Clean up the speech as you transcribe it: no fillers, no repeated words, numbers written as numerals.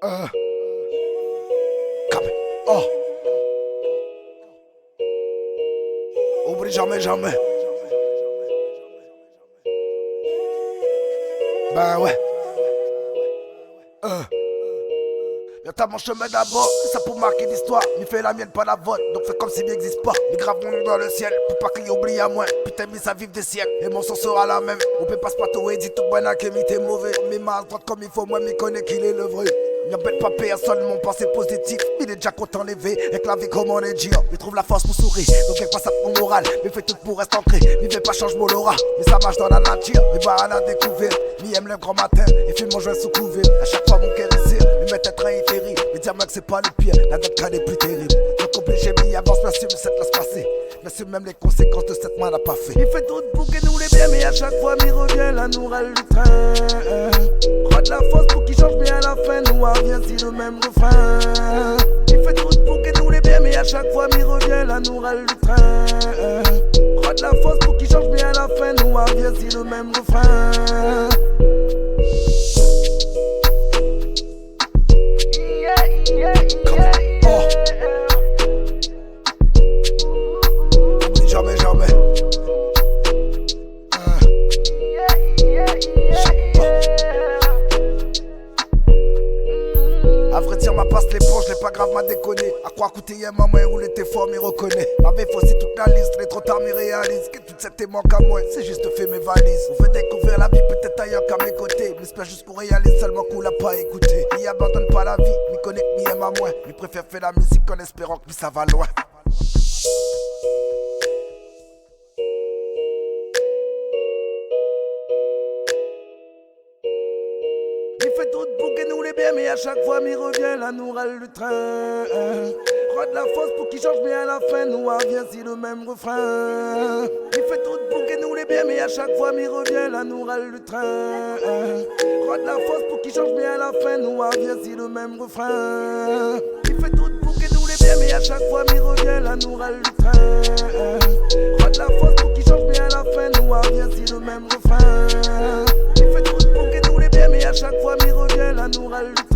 Come. Oh. Oublie jamais, jamais. Ben ouais. Y'a ta mon chemin d'abord, ça pour marquer l'histoire. Mais fais la mienne, pas la vôtre, donc fais comme s'il n'existe pas. Mais grave mon nom dans le ciel, pour pas qu'il oublie à moi. Putain, mais ça vive des siècles, et mon sang sera la même. On peut pas se patouer, dit tout bon que mi t'es mauvais. Mais ma droite comme il faut, moi m'y connais qu'il est le vrai. Y'embête pas personne, mon pensée positif. Il est déjà content levé, avec la vie comme on est dire. Il trouve la force pour sourire, donc elle passe à mon moral. Mais fait tout pour rester ancré, vivez pas change mon aura. Mais ça marche dans la nature, mais pas à la découverte. Mi aime le grand matin, et fume mon joint sous couvert. À chaque fois mon cœur est serré, mais mettre un train il féri. Mais dis-moi que c'est pas le pire, la date cas est plus terrible. Donc obligé, mais avance, merci, mais cette laisse passer. Merci même les conséquences de cette main n'a pas fait. Il fait tout pour que nous les bien, mais à chaque fois m'y revient la nourelle du train. Croix de la force pour qu'il change bien à la fin, nous revient si le même refrain. Il fait tout pour que nous les bien, mais à chaque fois m'y revient la nourelle du train. Croix de la force pour qu'il change bien à la fin, nous revient si le même refrain. Jamais, jamais. À vrai dire, ma passe l'éponge, l'ai pas grave, m'a déconné. À quoi coûter hier, maman, où était fort, m'y reconnaît. M'avait faussé toute la liste, les trop tard, m'y réalise. Que toute cette manque à moi, c'est juste de faire mes valises. On veut découvrir la vie, peut-être ailleurs qu'à mes côtés. M'espère juste qu'on réalise seulement qu'on l'a pas écouté. M'y abandonne pas la vie, m'y connecte, m'y aime à moi. M'y préfère faire la musique en espérant que ça va loin. Il fait tout pour que nous les bien, mais à chaque fois m'y revient la nourelle du train. Croix de la force pour qu'il change bien à la fin, nous revient si le même refrain. Il fait tout pour que nous les bien, mais à chaque fois m'y revient la nourelle du train. Croix de la force pour qu'il change bien à la fin, nous revient si le même refrain. Il fait tout pour que nous les bien, mais à chaque fois m'y revient la nourelle du train. Croix de la force pour qu'il change bien à la fin, nous revient si le même refrain. Il fait tout pour que nous les bien, mais à chaque fois m'y revient la nourelle du train.